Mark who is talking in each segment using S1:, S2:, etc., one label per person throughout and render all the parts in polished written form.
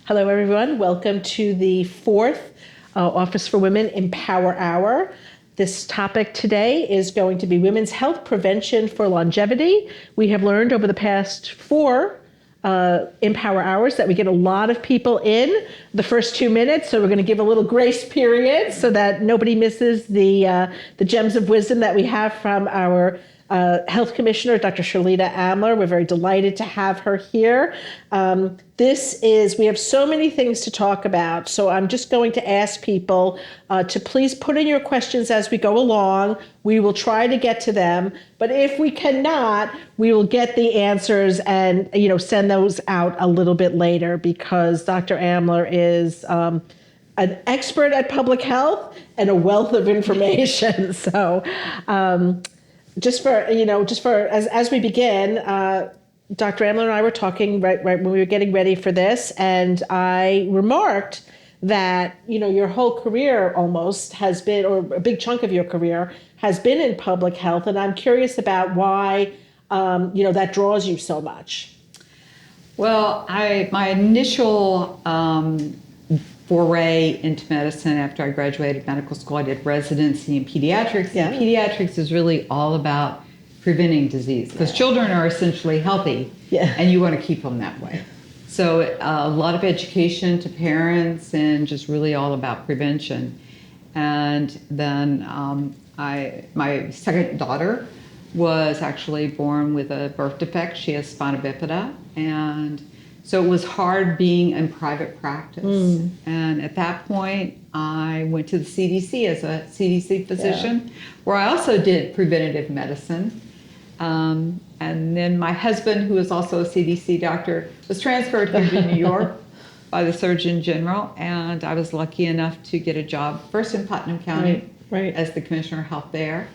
S1: Hello, everyone. Welcome to the fourth Office for Women Empower Hour. This topic today is going to be women's health prevention for longevity. We have learned over the past four Empower Hours that we get a lot of people in the first 2 minutes, so we're going to give a little grace period so that nobody misses the gems of wisdom that we have from our Health Commissioner, Dr. Sherlita Amler. We're very delighted to have her here. We have so many things to talk about, so I'm just going to ask people to please put in your questions as we go along. We will try to get to them, but if we cannot, we will get the answers and send those out a little bit later, because Dr. Amler is an expert at public health and a wealth of information. So as we begin, Dr. Amler and I were talking right when we were getting ready for this, and I remarked that your whole career almost has been, or a big chunk of your career has been in public health, and I'm curious about why that draws you so much.
S2: Well, my initial foray into medicine after I graduated medical school, I did residency in pediatrics.
S1: Yeah.
S2: And pediatrics is really all about preventing disease, because children are essentially healthy, and you want to keep them that way. So a lot of education to parents and just really all about prevention. And then my second daughter was actually born with a birth defect. She has spina bifida, and so it was hard being in private practice. And at that point, I went to the CDC as a CDC physician, where I also did preventative medicine. And then my husband, who is also a CDC doctor, was transferred here to New York by the Surgeon General. And I was lucky enough to get a job first in Putnam County as the Commissioner of Health there.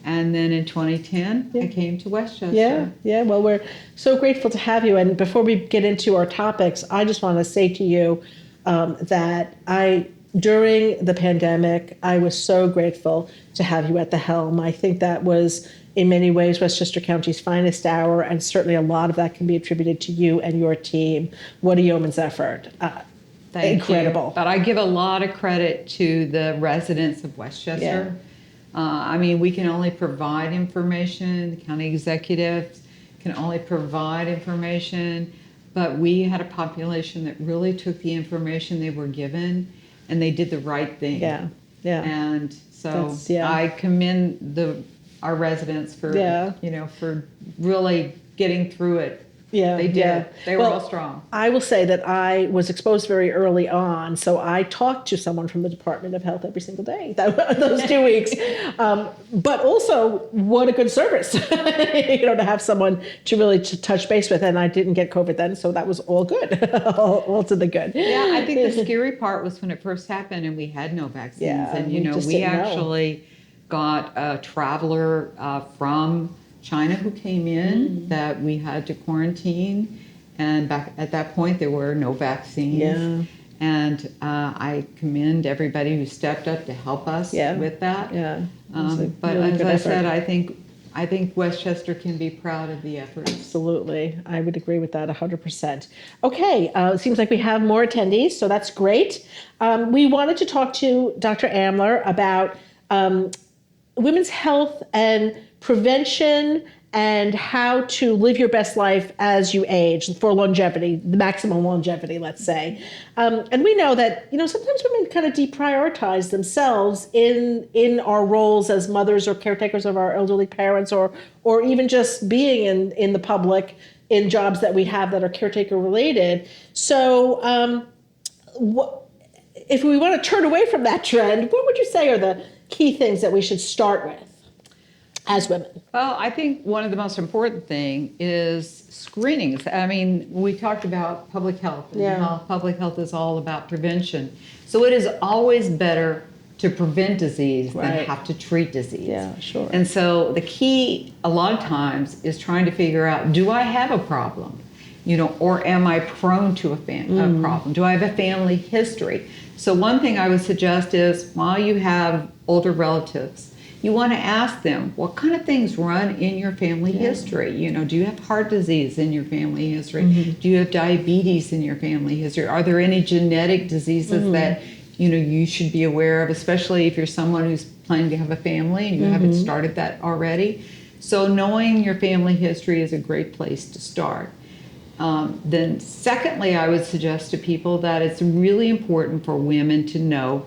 S2: And then in 2010, I came to Westchester.
S1: Yeah. Well, we're so grateful to have you. And before we get into our topics, I just want to say to you that during the pandemic, I was so grateful to have you at the helm. I think that was, in many ways, Westchester County's finest hour, and certainly a lot of that can be attributed to you and your team. What a yeoman's effort. Incredible.
S2: You. But I give a lot of credit to the residents of Westchester. We can only provide information. The county executives can only provide information, but we had a population that really took the information they were given and they did the right thing.
S1: Yeah.
S2: And so I commend our residents for for really getting through it.
S1: Yeah,
S2: they did.
S1: Yeah.
S2: They were all strong.
S1: I will say that I was exposed very early on, so I talked to someone from the Department of Health every single day those 2 weeks. But also, what a good service, to have someone to really touch base with. And I didn't get COVID then, so that was all good, all to the good.
S2: Yeah, I think the scary part was when it first happened and we had no vaccines. And we actually got a traveler from China who came in that we had to quarantine, and back at that point there were no vaccines. And I commend everybody who stepped up to help us with that. But really as I said, I think Westchester can be proud of the effort.
S1: Absolutely, I would agree with that 100%. Okay, it seems like we have more attendees, so that's great. We wanted to talk to Dr. Amler about women's health and prevention and how to live your best life as you age for longevity, the maximum longevity, let's say. And we know that, sometimes women kind of deprioritize themselves in our roles as mothers or caretakers of our elderly parents, or even just being in the public in jobs that we have that are caretaker related. So if we want to turn away from that trend, what would you say are the key things that we should start with as women?
S2: Well, I think one of the most important thing is screenings. We talked about public health and how public health is all about prevention. So it is always better to prevent disease than have to treat disease.
S1: Yeah, sure.
S2: And so the key a lot of times is trying to figure out, do I have a problem? Or am I prone to a problem? Do I have a family history? So one thing I would suggest is, while you have older relatives, you want to ask them, what kind of things run in your family history? You know, do you have heart disease in your family history? Do you have diabetes in your family history? Are there any genetic diseases that, you know, you should be aware of, especially if you're someone who's planning to have a family and you haven't started that already? So knowing your family history is a great place to start. Then secondly, I would suggest to people that it's really important for women to know,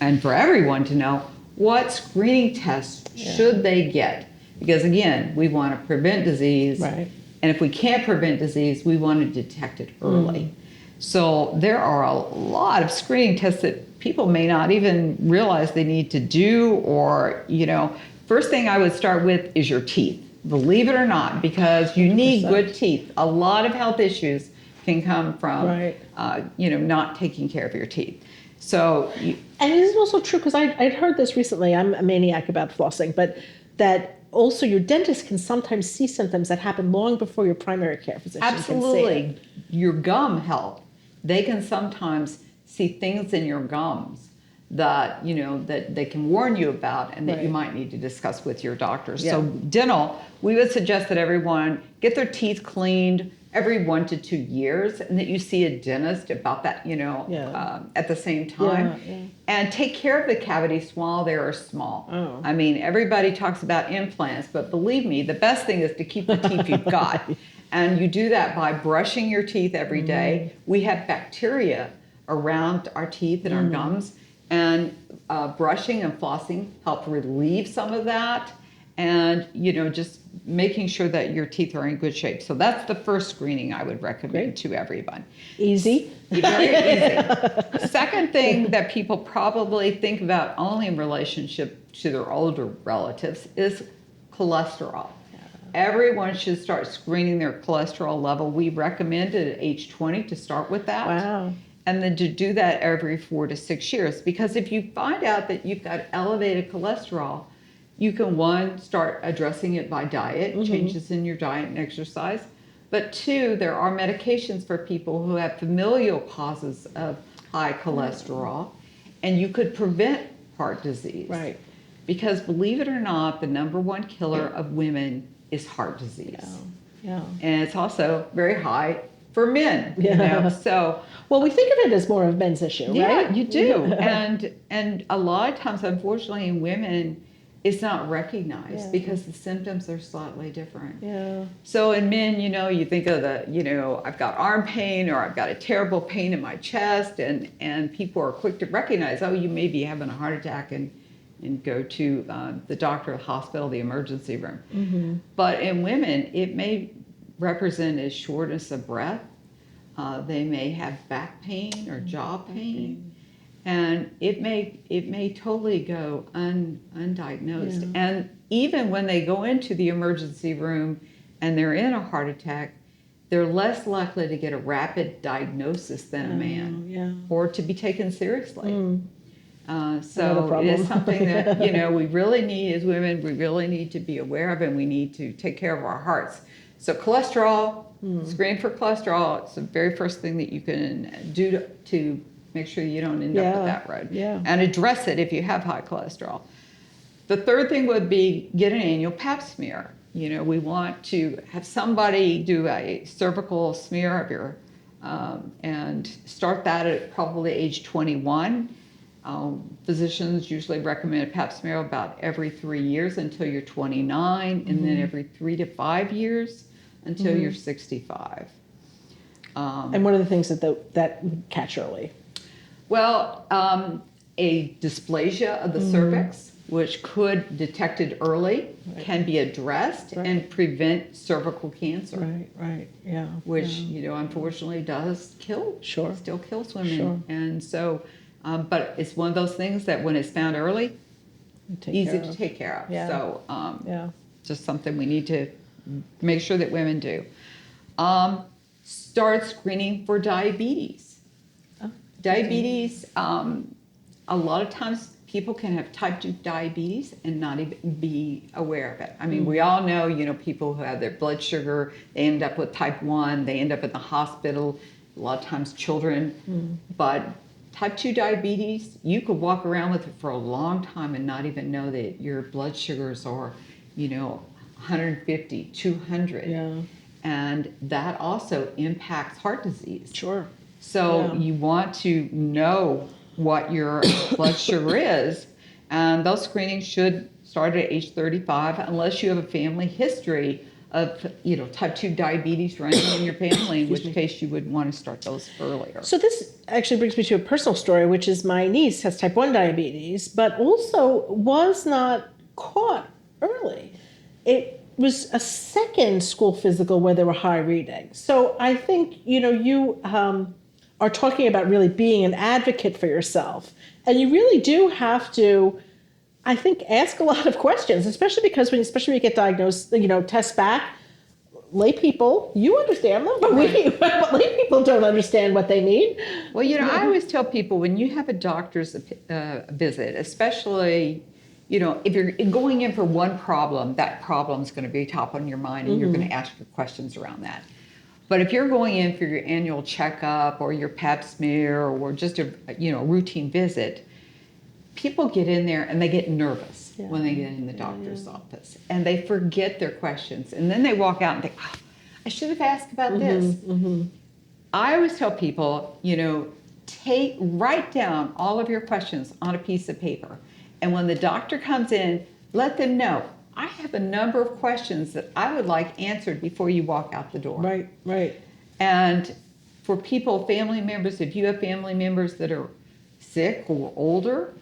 S2: and for everyone to know, what screening tests should they get? Because again, we want to prevent disease.
S1: Right.
S2: And if we can't prevent disease, we want to detect it early. So there are a lot of screening tests that people may not even realize they need to do, or, you know, first thing I would start with is your teeth. Believe it or not, because you need
S1: 100%.
S2: good teeth. A lot of health issues can come from,
S1: Right.
S2: you know, not taking care of your teeth. So,
S1: And it is also true, because I'd heard this recently. I'm a maniac about flossing, but that also your dentist can sometimes see symptoms that happen long before your primary care physician can see it.
S2: absolutely, your gum health. They can sometimes see things in your gums that, you know, that they can warn you about and that you might need to discuss with your doctor. So dental, we would suggest that everyone get their teeth cleaned every 1 to 2 years, and that you see a dentist about that, you know, at the same time. And take care of the cavities while they are small. I mean, everybody talks about implants, but believe me, the best thing is to keep the teeth you've got. And you do that by brushing your teeth every day. We have bacteria around our teeth and our gums, and brushing and flossing help relieve some of that, and, you know, just making sure that your teeth are in good shape. So that's the first screening I would recommend to everyone.
S1: Easy.
S2: Very easy. Second thing that people probably think about only in relationship to their older relatives is cholesterol. Everyone should start screening their cholesterol level. We recommend at age 20 to start with that.
S1: Wow.
S2: And then to do that every 4 to 6 years. Because if you find out that you've got elevated cholesterol, you can, one, start addressing it by diet, changes in your diet and exercise. But two, there are medications for people who have familial causes of high cholesterol, and you could prevent heart disease.
S1: Right.
S2: Because believe it or not, the number one killer of women is heart disease.
S1: Yeah.
S2: And it's also very high for men. You know? So,
S1: well, we think of it as more of a men's issue, right?
S2: Yeah, you do. And a lot of times, unfortunately, in women, it's not recognized because the symptoms are slightly different.
S1: Yeah.
S2: So in men, you know, you think of the, you know, I've got arm pain, or I've got a terrible pain in my chest, and people are quick to recognize, oh, you may be having a heart attack, and go to the doctor, the hospital, the emergency room. But in women, it may represent as shortness of breath. They may have back pain or jaw pain. And it may totally go undiagnosed. And even when they go into the emergency room and they're in a heart attack, they're less likely to get a rapid diagnosis than a man, or to be taken seriously. So it is something that, you know, we really need, as women, we really need to be aware of, and we need to take care of our hearts. So cholesterol, screen for cholesterol, it's the very first thing that you can do to make sure you don't end up with that road. And address it if you have high cholesterol. The third thing would be get an annual pap smear. You know, we want to have somebody do a cervical smear of your, and start that at probably age 21. Physicians usually recommend a pap smear about every 3 years until you're 29, and then every 3 to 5 years until you're 65.
S1: And what are the things that catch early?
S2: Well, a dysplasia of the cervix, which could, detected early, can be addressed and prevent cervical cancer. Which, you know, unfortunately does kill. Still kills women. And so, but it's one of those things that when it's found early, easy to take care of. So, just something we need to make sure that women do. Start screening for diabetes. Diabetes, a lot of times people can have type 2 diabetes and not even be aware of it. I mean, we all know, you know, people who have their blood sugar, they end up with type 1, they end up in the hospital, a lot of times children. But Type 2 diabetes, you could walk around with it for a long time and not even know that your blood sugars are, 150, 200.
S1: Yeah.
S2: And that also impacts heart disease.
S1: Sure.
S2: So
S1: Yeah.
S2: you want to know what your blood sugar is. And those screenings should start at age 35 unless you have a family history of type 2 diabetes running in your family, in which case you would want to start those earlier.
S1: So this actually brings me to a personal story, which is my niece has type 1 diabetes, but also was not caught early. It was a second school physical where there were high readings. So I think, you are talking about really being an advocate for yourself. And you really do have to, I think, ask a lot of questions, especially because when you get diagnosed, tests back, lay people, you understand them, but but lay people don't understand what they need.
S2: Well, I always tell people when you have a doctor's visit, especially, if you're going in for one problem, that problem is going to be top on your mind and you're going to ask your questions around that. But if you're going in for your annual checkup or your pap smear or just a routine visit, people get in there and they get nervous when they get in the doctor's office and they forget their questions. And then they walk out and think, I should have asked about this. I always tell people, write down all of your questions on a piece of paper. And when the doctor comes in, let them know, I have a number of questions that I would like answered before you walk out the door.
S1: Right.
S2: And for people, family members, if you have family members that are sick or older,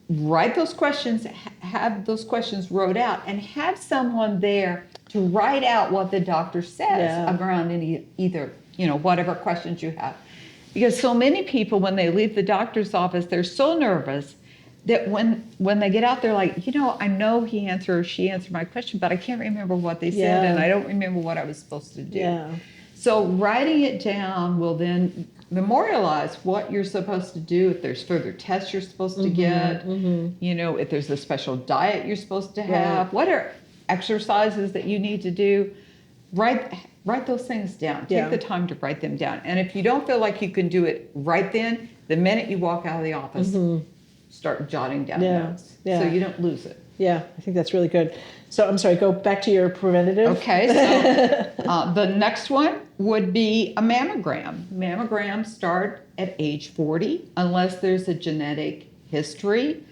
S2: write those questions, have those questions wrote out, and have someone there to write out what the doctor says around either, whatever questions you have. Because so many people, when they leave the doctor's office, they're so nervous that when they get out, they're like, I know he answered or she answered my question, but I can't remember what they said, and I don't remember what I was supposed to do.
S1: Yeah.
S2: So writing it down will then memorialize what you're supposed to do, if there's further tests you're supposed to get, if there's a special diet you're supposed to have, what are exercises that you need to do. Write those things down. Take the time to write them down. And if you don't feel like you can do it right then, the minute you walk out of the office, start jotting down notes so you don't lose it.
S1: Yeah, I think that's really good. So I'm sorry, go back to your preventative.
S2: Okay, so the next one would be a mammogram. Mammograms start at age 40 unless there's a genetic history.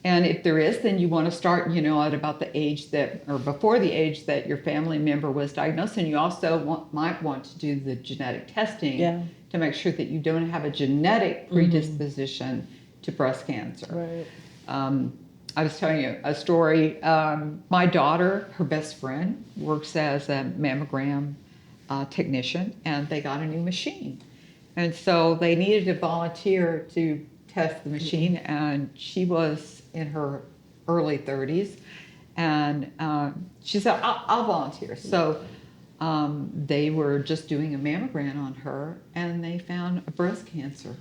S2: And if there is, then you want to start, at about the age or before the age that your family member was diagnosed. And you also might want to do the genetic testing to make sure that you don't have a genetic predisposition to breast cancer.
S1: Right.
S2: I was telling you a story. My daughter, her best friend, works as a mammogram technician, and they got a new machine. And so they needed a volunteer to test the machine, and she was in her early 30s. And she said, I'll volunteer. So they were just doing a mammogram on her, and they found a breast cancer.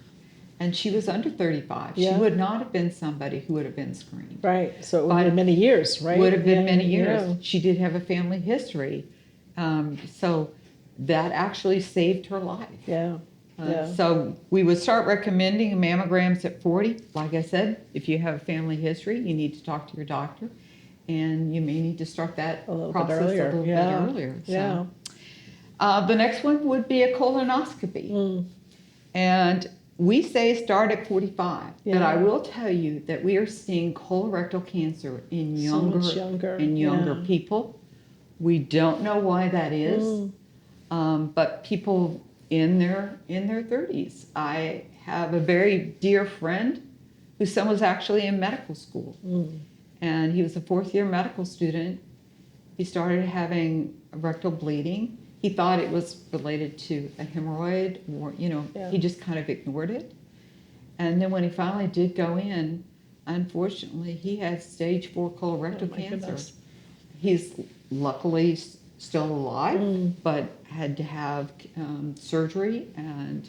S2: And she was under 35. She would not have been somebody who would have been screened.
S1: Right. So it would have been many years, right?
S2: Would have been many years. She did have a family history. So that actually saved her life. So we would start recommending mammograms at 40. Like I said, if you have a family history, you need to talk to your doctor. And you may need to start that process a little bit earlier. So. The next one would be a colonoscopy. And we say start at 45, but I will tell you that we are seeing colorectal cancer in younger people. We don't know why that is, but people in their 30s. I have a very dear friend whose son was actually in medical school, and he was a fourth-year medical student. He started having rectal bleeding. He thought it was related to a hemorrhoid, or, he just kind of ignored it. And then when he finally did go in, unfortunately, he had stage 4 colorectal cancer. Goodness. He's luckily still alive, but had to have surgery and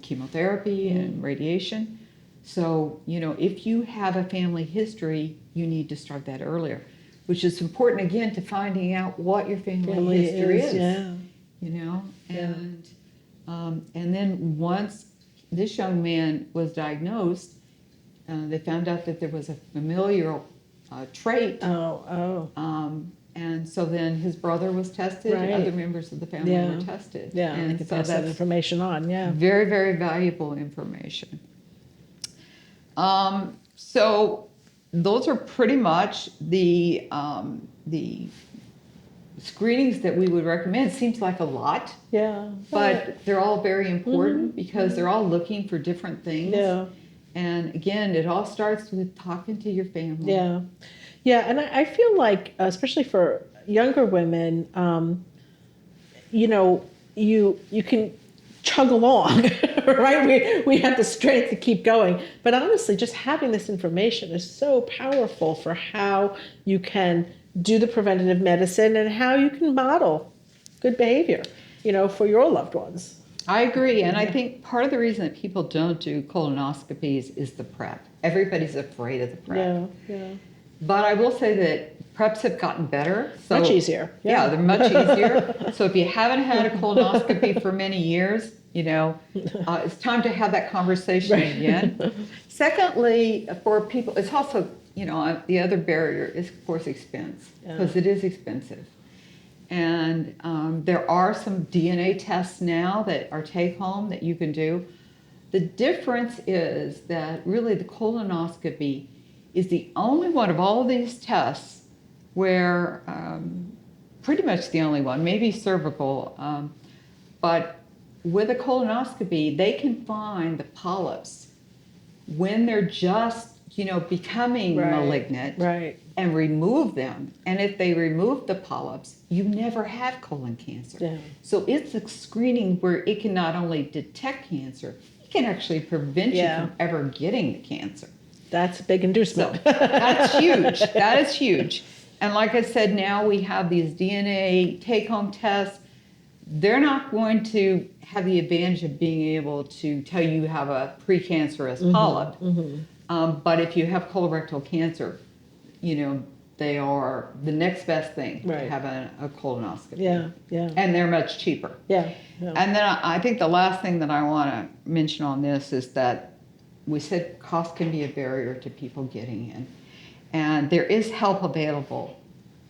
S2: chemotherapy and radiation. So, if you have a family history, you need to start that earlier, which is important, again, to finding out what your family history is. And And then once this young man was diagnosed, they found out that there was a familial trait. And so then his brother was tested, and other members of the family were tested.
S1: Yeah, and they could pass that information on,
S2: Very, very valuable information. So those are pretty much the screenings that we would recommend. It seems like a lot, but they're all very important because they're all looking for different things. And again, it all starts with talking to your family.
S1: And I feel like, especially for younger women, you can chug along, right? We have the strength to keep going. But honestly, just having this information is so powerful for how you can do the preventative medicine and how you can model good behavior, for your loved ones.
S2: I agree. And I think part of the reason that people don't do colonoscopies is the prep. Everybody's afraid of the prep. But I will say that preps have gotten better. So,
S1: much easier.
S2: Yeah, they're much easier. So if you haven't had a colonoscopy for many years, it's time to have that conversation again. Secondly, for people, it's also, the other barrier is, of course, expense, because it is expensive. And there are some DNA tests now that are take-home that you can do. The difference is that really the colonoscopy is the only one of all of these tests where, pretty much the only one, maybe cervical, but with a colonoscopy, they can find the polyps when they're just, becoming malignant and remove them. And if they remove the polyps, you never have colon cancer. So it's a screening where it can not only detect cancer, it can actually prevent you from ever getting the cancer.
S1: That's a big inducement.
S2: So that's huge. That is huge. And like I said, now we have these DNA take-home tests. They're not going to have the advantage of being able to tell you have a precancerous polyp. But if you have colorectal cancer, they are the next best thing to have a colonoscopy. And they're much cheaper. And then I think the last thing that I want to mention on this is that we said cost can be a barrier to people getting in. And there is help available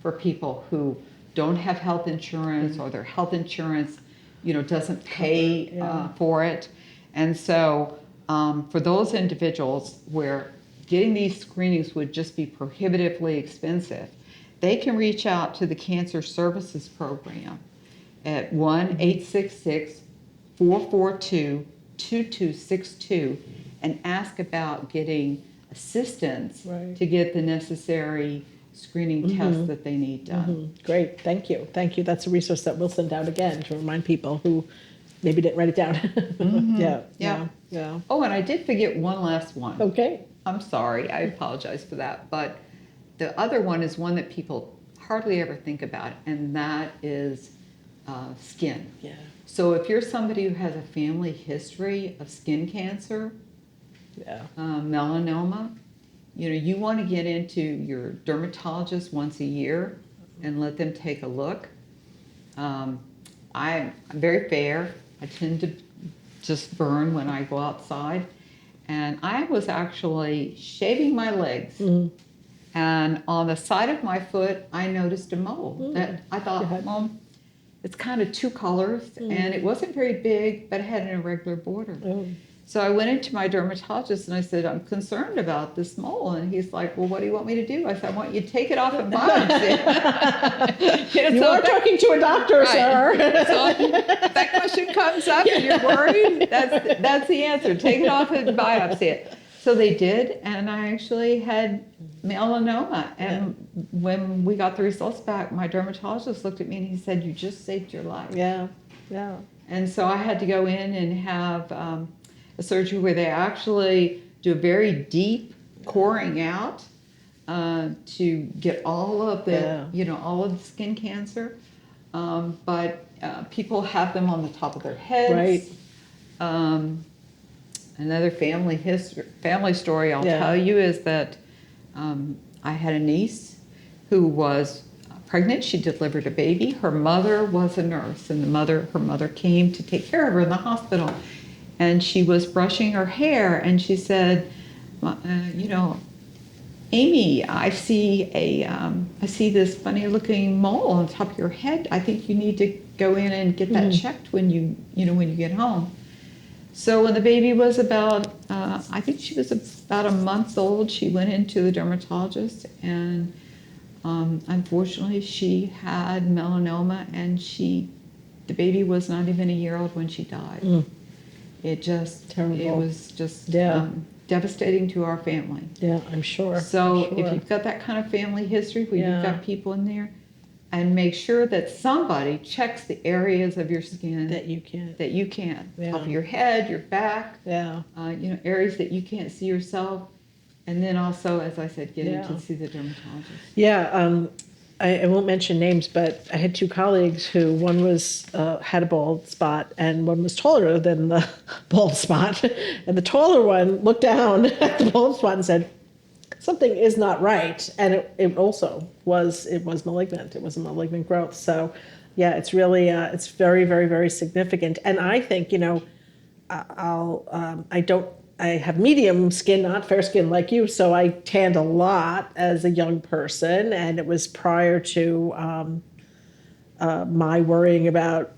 S2: for people who don't have health insurance or their health insurance, doesn't pay for it. And so for those individuals where getting these screenings would just be prohibitively expensive, they can reach out to the Cancer Services Program at 1-866-442-2262 and ask about getting assistance to get the necessary screening tests that they need done.
S1: Great, thank you. That's a resource that we'll send out again to remind people who maybe didn't write it down.
S2: Oh, and I did forget one last one.
S1: Okay.
S2: I'm sorry, I apologize for that. But the other one is one that people hardly ever think about, and that is skin. So if you're somebody who has a family history of skin cancer, melanoma, you want to get into your dermatologist once a year and let them take a look. I'm very fair. I tend to just burn when I go outside. And I was actually shaving my legs. And on the side of my foot, I noticed a mole that I thought, Mom, it's kind of two colors. And it wasn't very big, but it had an irregular border. So I went into my dermatologist and I said, I'm concerned about this mole. And he's like, well, what do you want me to do? I said, I want you to take it off and biopsy it.
S1: You are talking to a doctor, sir.
S2: So if that question comes up and you're worried, that's the answer. Take it off and biopsy it. So they did, and I actually had melanoma. And when we got the results back, my dermatologist looked at me and he said, you just saved your life. And so I had to go in and have a surgery where they actually do a very deep coring out to get all of the, all of the skin cancer. But people have them on the top of their heads. Another family story I'll tell you is that I had a niece who was pregnant. She delivered a baby. Her mother was a nurse, and her mother came to take care of her in the hospital. And she was brushing her hair, and she said, Amy, I see this funny looking mole on top of your head. I think you need to go in and get that checked when you get home. So when the baby was about, I think she was about a month old, she went into the dermatologist, and unfortunately she had melanoma, and the baby was not even a year old when she died. It was just devastating to our family.
S1: Yeah, I'm sure.
S2: So if you've got that kind of family history where you've got people in there, and make sure that somebody checks the areas of your skin
S1: that you can't.
S2: Top of your head, your back, areas that you can't see yourself, and then also, as I said, getting to see the dermatologist.
S1: Yeah, I won't mention names, but I had two colleagues who one was had a bald spot and one was taller than the bald spot, and the taller one looked down at the bald spot and said, something is not right, and it also was malignant. It was a malignant growth. So, yeah, it's really it's very, very, very significant. And I think I have medium skin, not fair skin like you, so I tanned a lot as a young person, and it was prior to my worrying about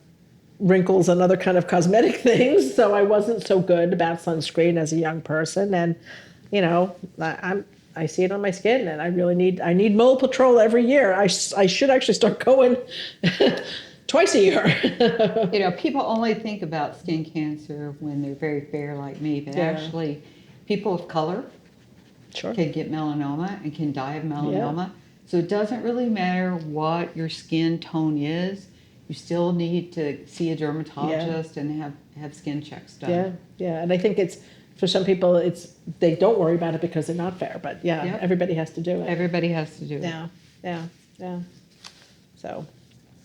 S1: wrinkles and other kind of cosmetic things. So I wasn't so good about sunscreen as a young person, and I see it on my skin, and I really need mole patrol every year. I should actually start going twice a year.
S2: People only think about skin cancer when they're very fair like me, but actually people of color can get melanoma and can die of melanoma. So it doesn't really matter what your skin tone is. You still need to see a dermatologist and have skin checks done.
S1: Yeah, and I think it's, for some people, they don't worry about it because they're not fair, but everybody has to do it.
S2: Everybody has to do it.
S1: Yeah. So,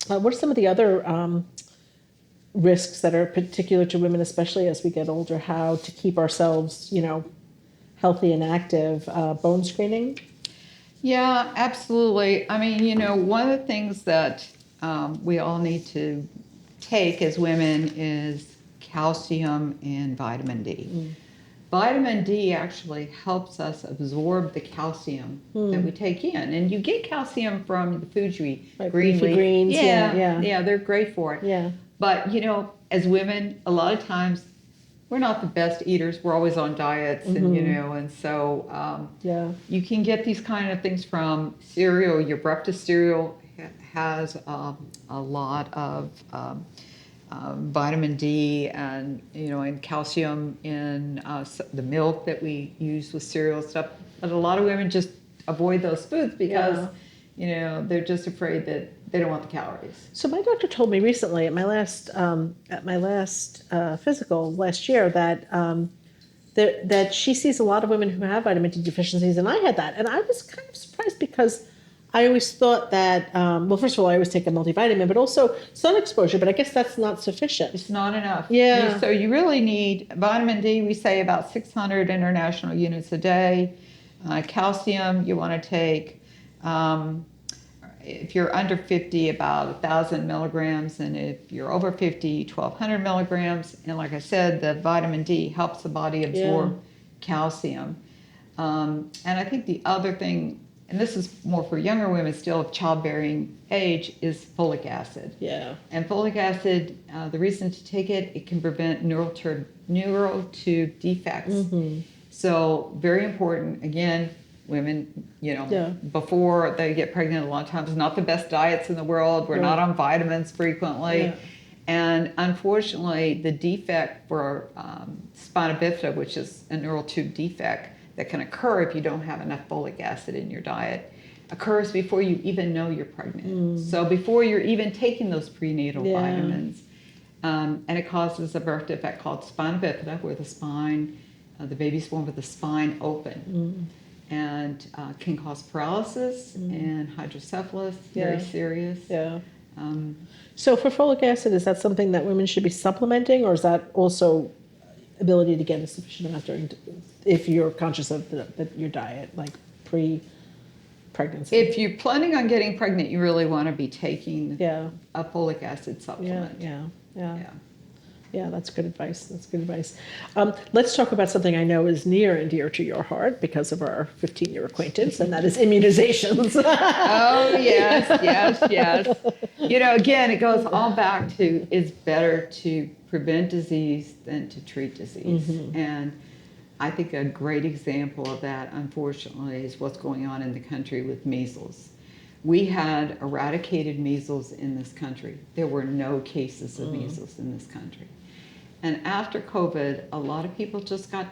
S1: what are some of the other risks that are particular to women, especially as we get older? How to keep ourselves, healthy and active? Bone screening?
S2: Yeah, absolutely. I mean, one of the things that we all need to take as women is calcium and vitamin D. Vitamin D actually helps us absorb the calcium that we take in. And you get calcium from the foods you eat.
S1: Like
S2: green
S1: leafy
S2: leaf.
S1: greens.
S2: Yeah, they're great for it.
S1: Yeah.
S2: But, as women, a lot of times, we're not the best eaters. We're always on diets, and so you can get these kind of things from cereal. Your breakfast cereal has a lot of vitamin D and and calcium in the milk that we use with cereal stuff. But a lot of women just avoid those foods because they're just afraid that they don't want the calories.
S1: So my doctor told me recently at my last physical last year that she sees a lot of women who have vitamin D deficiencies, and I had that, and I was kind of surprised because I always thought that, first of all, I always take a multivitamin, but also sun exposure, but I guess that's not sufficient.
S2: It's not enough.
S1: Yeah.
S2: So you really need vitamin D, we say about 600 international units a day. Calcium, you want to take, if you're under 50, about 1,000 milligrams, and if you're over 50, 1,200 milligrams. And like I said, the vitamin D helps the body absorb calcium. And I think the other thing, and this is more for younger women still of childbearing age, is folic acid.
S1: Yeah.
S2: And folic acid, the reason to take it, it can prevent neural tube defects. So very important. Again, women, before they get pregnant, a lot of times not the best diets in the world. We're not on vitamins frequently.
S1: Yeah.
S2: And unfortunately, the defect for spina bifida, which is a neural tube defect, that can occur if you don't have enough folic acid in your diet, occurs before you even know you're pregnant. So before you're even taking those prenatal vitamins. And it causes a birth defect called spina bifida, where the spine, the baby's born with the spine open. And can cause paralysis and hydrocephalus, very serious.
S1: Yeah. So for folic acid, is that something that women should be supplementing, or is that also ability to get a sufficient amount if you're conscious of your diet, like pregnancy.
S2: If you're planning on getting pregnant, you really want to be taking
S1: Yeah.
S2: a folic acid supplement.
S1: Yeah. Yeah, that's good advice. That's good advice. Let's talk about something I know is near and dear to your heart because of our 15-year acquaintance, and that is immunizations.
S2: Oh, yes. Again, it goes all back to it's better to prevent disease than to treat disease. And I think a great example of that, unfortunately, is what's going on in the country with measles. We had eradicated measles in this country. There were no cases of measles in this country. And after COVID, a lot of people just got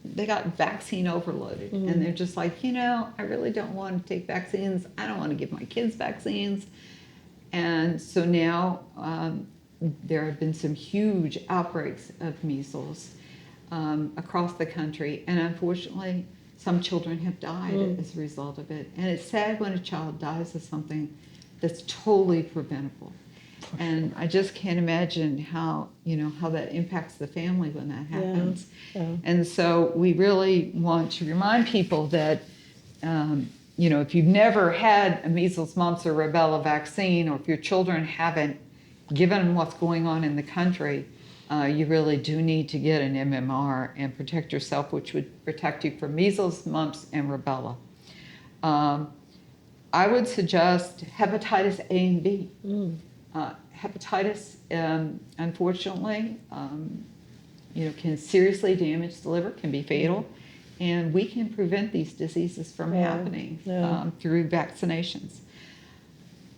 S2: vaccine overloaded. And they're just like, I really don't want to take vaccines. I don't want to give my kids vaccines. And so now there have been some huge outbreaks of measles across the country. And unfortunately, some children have died as a result of it. And it's sad when a child dies of something that's totally preventable. And I just can't imagine how that impacts the family when that happens.
S1: Yeah.
S2: And so we really want to remind people that, if you've never had a measles, mumps, or rubella vaccine, or if your children haven't, given what's going on in the country, you really do need to get an MMR and protect yourself, which would protect you from measles, mumps, and rubella. I would suggest hepatitis A and B. Hepatitis, unfortunately, can seriously damage the liver, can be fatal, and we can prevent these diseases from happening through vaccinations.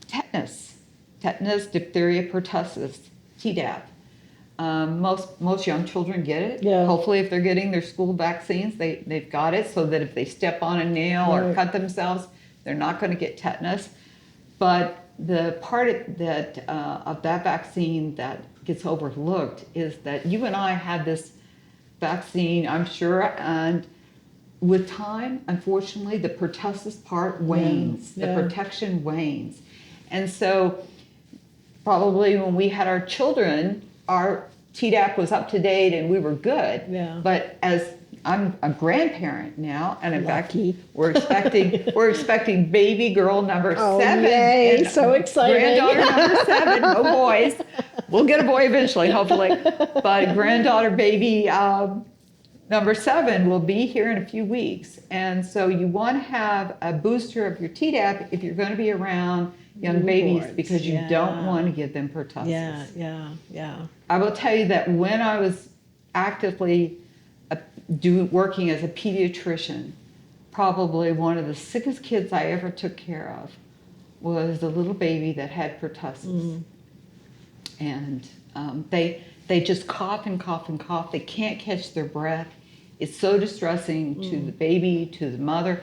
S2: Tetanus, diphtheria, pertussis, Tdap. Most young children get it.
S1: Yeah.
S2: Hopefully, if they're getting their school vaccines, they've got it so that if they step on a nail or cut themselves, they're not going to get tetanus. But the part that of that vaccine that gets overlooked is that you and I had this vaccine, I'm sure, and with time, unfortunately, the pertussis part wanes, the protection wanes. And so probably when we had our children, our Tdap was up to date and we were good.
S1: Yeah.
S2: But as I'm a grandparent now, and in
S1: Lucky.
S2: fact, we're expecting baby girl number 7.
S1: Yay,
S2: and
S1: so exciting.
S2: Granddaughter number 7, no boys. We'll get a boy eventually, hopefully. But granddaughter baby number 7 will be here in a few weeks. And so you want to have a booster of your Tdap if you're going to be around young babies, because you don't want to give them pertussis.
S1: Yeah.
S2: I will tell you that when I was actively working as a pediatrician, probably one of the sickest kids I ever took care of was a little baby that had pertussis. And they just cough and cough and cough. They can't catch their breath. It's so distressing to the baby, to the mother.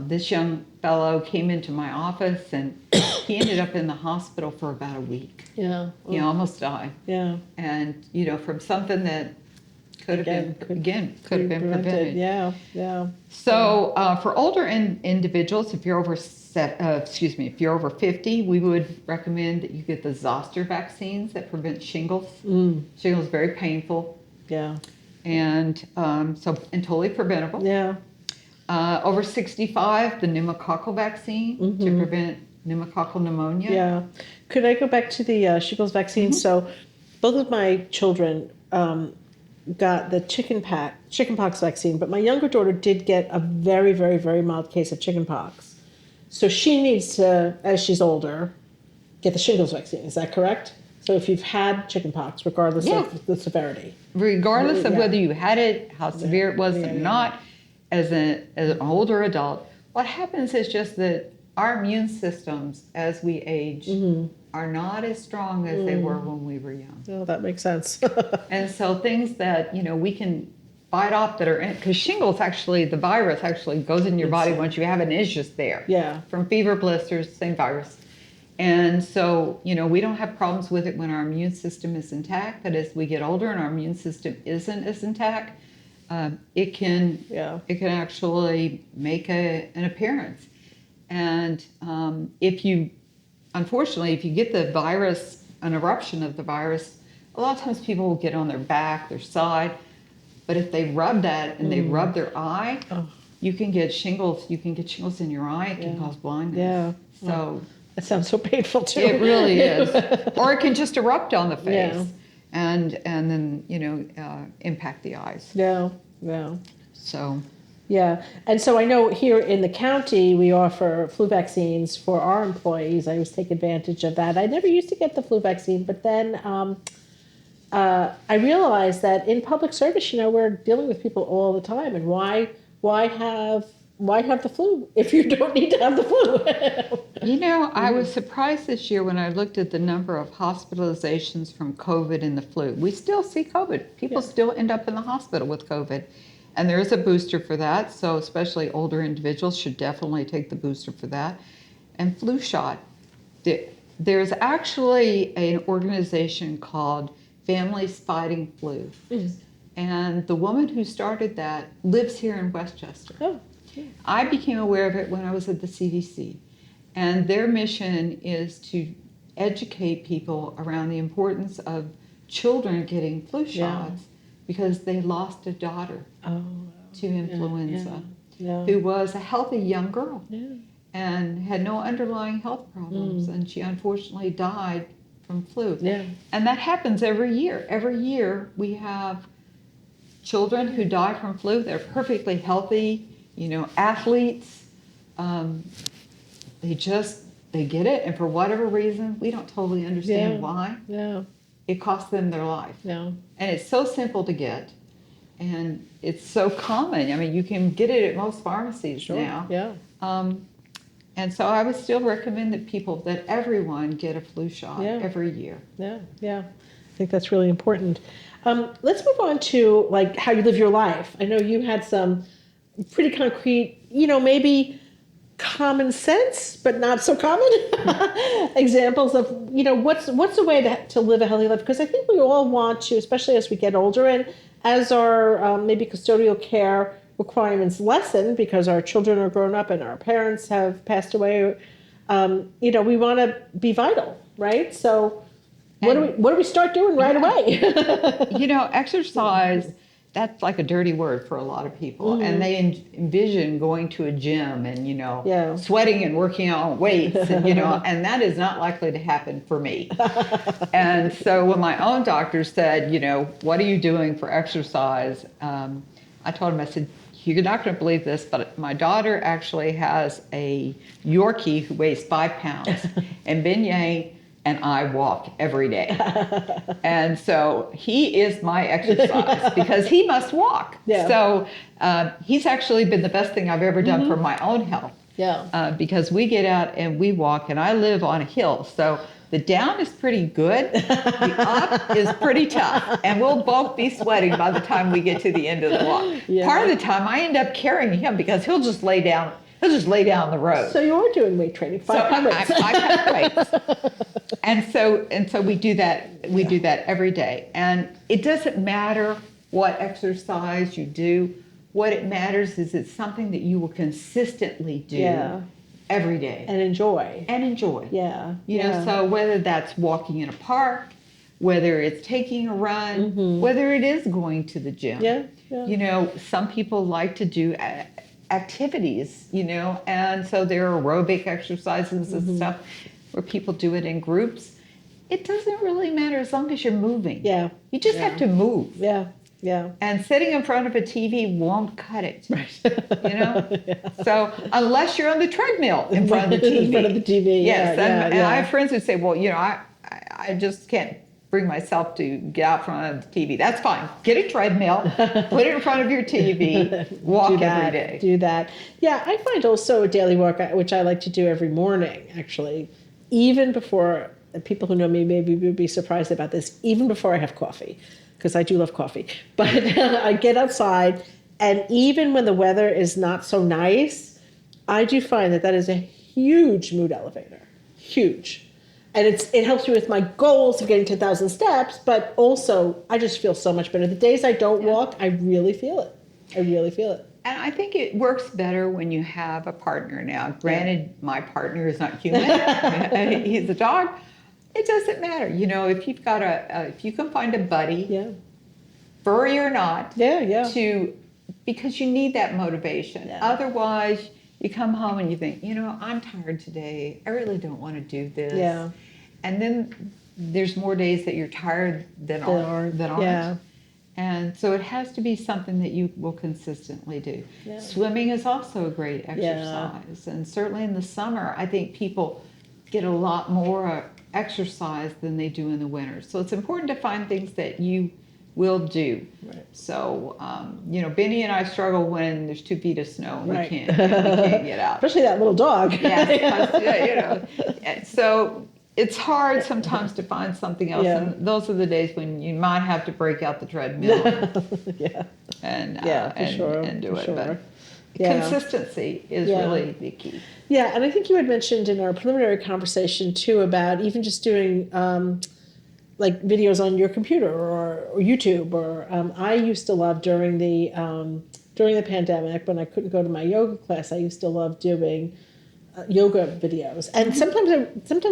S2: This young fellow came into my office and he ended up in the hospital for about a week.
S1: Yeah.
S2: He almost died.
S1: Yeah.
S2: And, from something that could have been prevented.
S1: Yeah.
S2: So for older individuals, if you're over 50, we would recommend that you get the zoster vaccines that prevent shingles. Shingles is very painful.
S1: Yeah.
S2: And totally preventable.
S1: Yeah.
S2: Over 65, the pneumococcal vaccine to prevent pneumococcal pneumonia.
S1: Yeah. Could I go back to the shingles vaccine? So both of my children got the chickenpox vaccine, but my younger daughter did get a very, very, very mild case of chickenpox. So she needs to, as she's older, get the shingles vaccine. Is that correct? So if you've had chickenpox, regardless of the severity.
S2: Regardless of whether you had it, how severe it was or not, as an older adult, what happens is just that our immune systems, as we age, are not as strong as they were when we were young.
S1: Oh, that makes sense.
S2: And so things that, we can fight off that are in, because shingles actually, the virus actually goes in your body once you have it and it's just there.
S1: Yeah.
S2: From fever, blisters, same virus. And so, we don't have problems with it when our immune system is intact, but as we get older and our immune system isn't as intact, it can actually make an appearance. And unfortunately, if you get the virus, an eruption of the virus, a lot of times people will get on their back, their side, but if they rub that and they rub their eye, you can get shingles. You can get shingles in your eye. It can cause blindness.
S1: Yeah.
S2: So
S1: that sounds so painful too.
S2: it really is. Or it can just erupt on the face,
S1: Yeah.
S2: and then impact the eyes.
S1: Yeah. Yeah.
S2: So.
S1: Yeah, and so I know here in the county we offer flu vaccines for our employees. I always take advantage of that. I never used to get the flu vaccine, but then I realized that in public service, we're dealing with people all the time, and why have the flu if you don't need to have the flu?
S2: I was surprised this year when I looked at the number of hospitalizations from COVID and the flu. We still see COVID. People still end up in the hospital with COVID. And there is a booster for that, so especially older individuals should definitely take the booster for that. And flu shot. There's actually an organization called Families Fighting Flu. Mm. And the woman who started that lives here in Westchester.
S1: Oh, yeah.
S2: I became aware of it when I was at the CDC. And their mission is to educate people around the importance of children getting flu shots. Because they lost a daughter to influenza, who was a healthy young girl and had no underlying health problems, and she unfortunately died from flu. Yeah. And that happens every year. Every year we have children who die from flu. They're perfectly healthy, athletes. They get it, and for whatever reason, we don't totally understand why. Yeah. It costs them their life. Yeah. And it's so simple to get, and it's so common. I mean, you can get it at most pharmacies now. Yeah. And so I would still recommend that everyone get a flu shot every year. Yeah, yeah. I think that's really important.
S1: Let's move on to how you live your life. I know you had some pretty concrete, maybe common sense, but not so common examples of, what's a way to live a healthy life? Because I think we all want to, especially as we get older and as our maybe custodial care requirements lessen because our children are grown up and our parents have passed away, we want to be vital, right? So what do we start doing right away?
S2: Exercise, that's like a dirty word for a lot of people. Mm-hmm. And they envision going to a gym and, sweating and working on weights, and, and that is not likely to happen for me. And so when my own doctor said, what are you doing for exercise? I told him, I said, you're not going to believe this, but my daughter actually has a Yorkie who weighs 5 pounds, and Beignet and I walk every day. And so he is my exercise because he must walk. Yeah. So he's actually been the best thing I've ever done for my own health. Yeah. Because we get out and we walk, and I live on a hill. So the down is pretty good. The up is pretty tough. And we'll both be sweating by the time we get to the end of the walk. Yeah. Part of the time I end up carrying him because he'll just lay down the road.
S1: So you're doing weight training, 500.
S2: So 500 weights. And so we do that. We do that every day. And it doesn't matter what exercise you do. What it matters is it's something that you will consistently do every day.
S1: And enjoy.
S2: Yeah. So whether that's walking in a park, whether it's taking a run, whether it is going to the gym. Yeah. Some people like to do activities, and so there are aerobic exercises and stuff where people do it in groups. It doesn't really matter as long as you're moving. Yeah. You just have to move. Yeah. Yeah. And sitting in front of a TV won't cut it. Right. So unless you're on the treadmill in front of the TV.
S1: In front of the TV.
S2: Yes. And I have friends who say, well, I just can't bring myself to get out front of the TV. That's fine. Get a treadmill, put it in front of your TV, walk every day.
S1: Do that. Yeah, I find also a daily walk, which I like to do every morning, actually, even before, people who know me maybe would be surprised about this, even before I have coffee, because I do love coffee. But I get outside, and even when the weather is not so nice, I do find that is a huge mood elevator. Huge. And it helps me with my goals of getting 10,000 steps, but also I just feel so much better. The days I don't walk, I really feel it.
S2: And I think it works better when you have a partner now. Granted, my partner is not human. He's a dog. It doesn't matter. If you've got if you can find a buddy, furry or not, to because you need that motivation.
S1: Yeah.
S2: Otherwise, you come home and you think, I'm tired today. I really don't want to do this.
S1: Yeah.
S2: And then there's more days that you're tired than aren't.
S1: Yeah.
S2: And so it has to be something that you will consistently do.
S1: Yeah.
S2: Swimming is also a great exercise. And certainly in the summer, I think people get a lot more exercise than they do in the winter. So it's important to find things that you will do.
S1: Right.
S2: So, Benny and I struggle when there's 2 feet of snow and
S1: Right.
S2: we can't get out.
S1: Especially that little dog.
S2: So it's hard sometimes to find something else.
S1: Yeah.
S2: And those are the days when you might have to break out the treadmill
S1: Yeah.
S2: and do it.
S1: Sure.
S2: But
S1: Yeah.
S2: consistency is really the key.
S1: Yeah, and I think you had mentioned in our preliminary conversation too about even just doing like videos on your computer or YouTube. Or I used to love during the pandemic when I couldn't go to my yoga class. I used to love doing yoga videos, and sometimes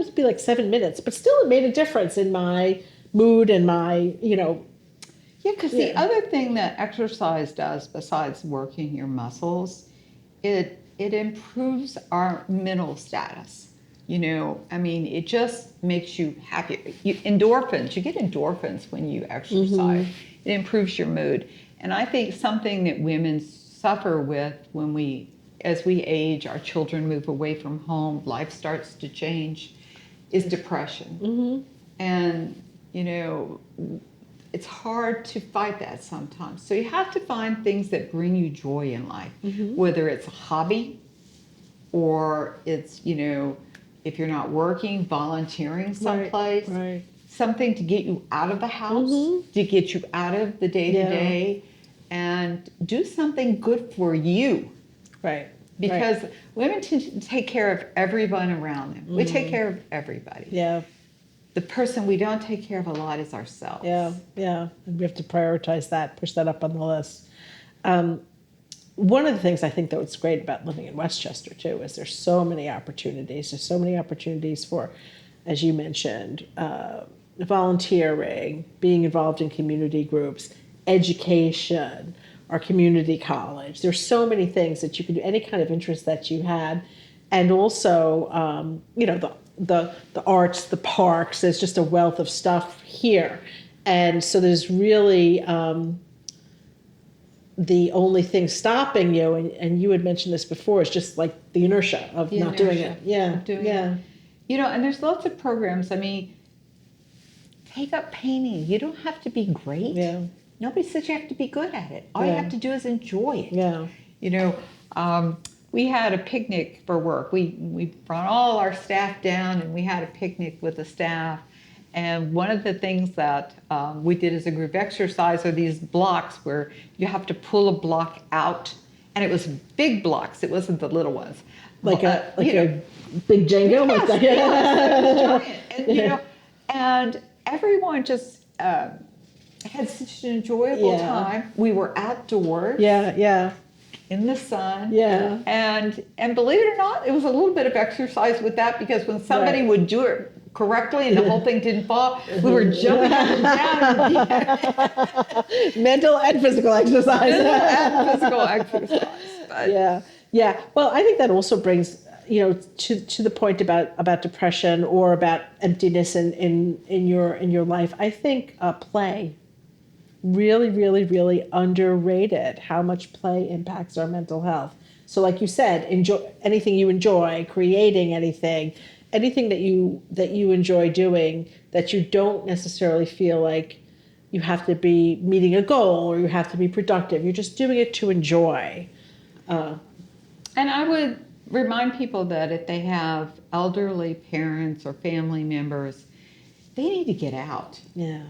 S1: it'd be like 7 minutes, but still it made a difference in my mood and my
S2: Yeah, because the other thing that exercise does besides working your muscles, it improves our mental status. It just makes you happier. You get endorphins when you exercise. It improves your mood. And I think something that women suffer with as we age, our children move away from home, life starts to change, is depression. And, it's hard to fight that sometimes. So you have to find things that bring you joy in life, whether it's a hobby or it's, if you're not working, volunteering someplace,
S1: Right.
S2: something to get you out of the house, to get you out of the day-to-day, and do something good for you.
S1: Right.
S2: Because women tend to take care of everyone around them. We take care of everybody.
S1: Yeah.
S2: The person we don't take care of a lot is ourselves.
S1: Yeah. And we have to prioritize that, push that up on the list. One of the things I think that was great about living in Westchester too is there's so many opportunities. There's so many opportunities for, as you mentioned, volunteering, being involved in community groups, education, our community college. There's so many things that you could do, any kind of interest that you had, and also, the arts, the parks. There's just a wealth of stuff here, and so there's really the only thing stopping you, and you had mentioned this before, is just like the inertia of not doing it. Yeah,
S2: And there's lots of programs. I mean, take up painting. You don't have to be great.
S1: Yeah.
S2: Nobody says you have to be good at it. All you have to do is enjoy it.
S1: Yeah.
S2: We had a picnic for work. We brought all our staff down and we had a picnic with the staff. And one of the things that we did as a group exercise are these blocks where you have to pull a block out. And it was big blocks. It wasn't the little ones.
S1: Like a big Jenga?
S2: Yes,
S1: like that.
S2: It was giant. And everyone just had such an enjoyable time. We were outdoors.
S1: Yeah.
S2: In the sun.
S1: Yeah.
S2: And believe it or not, it was a little bit of exercise with that, because when somebody would do it correctly and the whole thing didn't fall, we were jumping up and down.
S1: Mental and physical exercise.
S2: But
S1: Yeah. Well, I think that also brings, to the point about depression or about emptiness in your life. I think play. Really, really, really underrated how much play impacts our mental health. So like you said, enjoy anything you enjoy, creating anything that you enjoy doing, that you don't necessarily feel like you have to be meeting a goal or you have to be productive. You're just doing it to enjoy.
S2: And I would remind people that if they have elderly parents or family members, they need to get out.
S1: Yeah.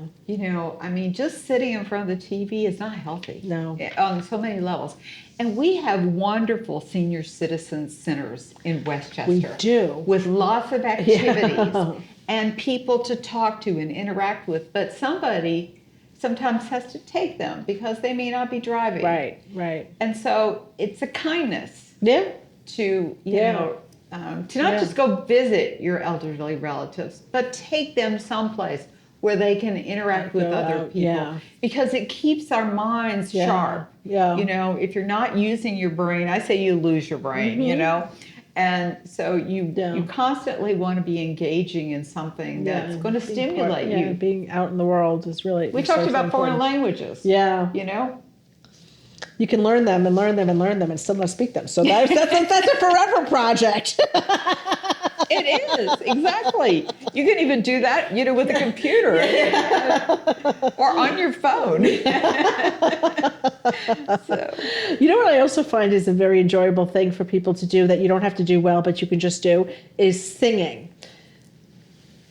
S2: Just sitting in front of the TV is not healthy.
S1: No.
S2: On so many levels. And we have wonderful senior citizen centers in Westchester.
S1: We do.
S2: With lots of activities and people to talk to and interact with. But somebody sometimes has to take them because they may not be driving.
S1: Right.
S2: And so it's a kindness.
S1: Yeah.
S2: To not just go visit your elderly relatives, but take them someplace. where they can interact with other people.
S1: Yeah.
S2: Because it keeps our minds sharp.
S1: Yeah.
S2: You know, if you're not using your brain, I say you lose your brain, you know? And so you constantly want to be engaging in something that's going to stimulate you.
S1: Being out in the world is really.
S2: We talked about foreign languages.
S1: Yeah.
S2: You know?
S1: You can learn them and learn them and learn them and still not speak them. So that's a forever project.
S2: It is, exactly. You can even do that, you know, with a computer or on your phone. So.
S1: You know what I also find is a very enjoyable thing for people to do that you don't have to do well, but you can just do, is singing.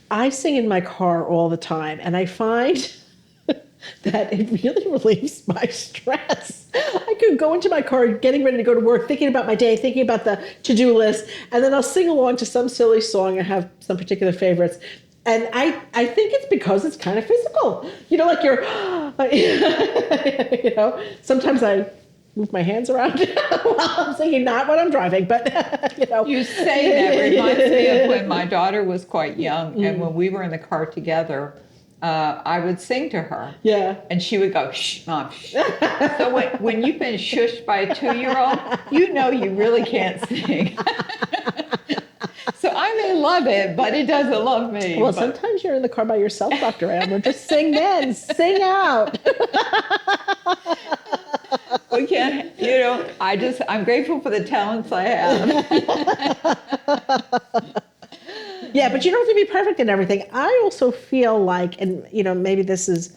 S1: I sing in my car all the time, and I find that it really relieves my stress. I could go into my car getting ready to go to work, thinking about my day, thinking about the to-do list, and then I'll sing along to some silly song. I have some particular favorites. And I think it's because it's kind of physical. You know, like you're, you know, sometimes I move my hands around while I'm singing, not when I'm driving, but, you know.
S2: You say that reminds me of when my daughter was quite young, and when we were in the car together, I would sing to her.
S1: Yeah.
S2: And she would go, shh, Mom, shh. So when you've been shushed by a 2-year-old, you know you really can't sing. So I may love it, but it doesn't love me.
S1: Well, sometimes you're in the car by yourself, Dr. Amler. Just sing then. Sing out.
S2: We can't, you know, I'm grateful for the talents I have.
S1: Yeah, but you don't have to be perfect in everything. I also feel like, and you know, maybe this is,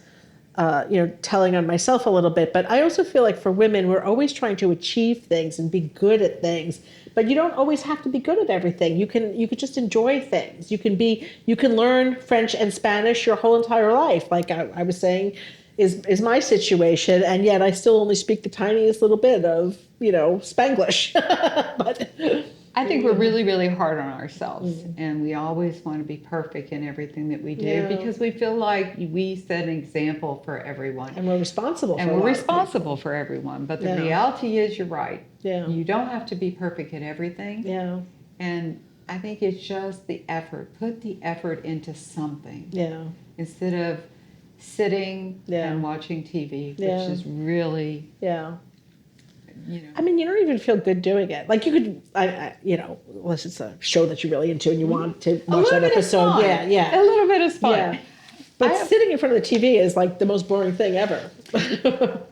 S1: you know, telling on myself a little bit, but I also feel like for women, we're always trying to achieve things and be good at things. But you don't always have to be good at everything. You could just enjoy things. You can learn French and Spanish your whole entire life. Like I was saying, is my situation, and yet I still only speak the tiniest little bit of, you know, Spanglish. But
S2: I think we're really, really hard on ourselves, and we always want to be perfect in everything that we do because we feel like we set an example for everyone.
S1: And we're responsible for
S2: we're responsible for everyone. But the reality is, you're right.
S1: Yeah.
S2: You don't have to be perfect at everything.
S1: Yeah.
S2: And I think it's just the effort. Put the effort into something.
S1: Yeah.
S2: Instead of sitting and watching TV, which is really...
S1: Yeah.
S2: You know.
S1: I mean, you don't even feel good doing it. Like you could, you know, unless it's a show that you're really into and you want to watch that episode. Yeah, yeah.
S2: A little bit is fun.
S1: Yeah. But sitting in front of the TV is like the most boring thing ever.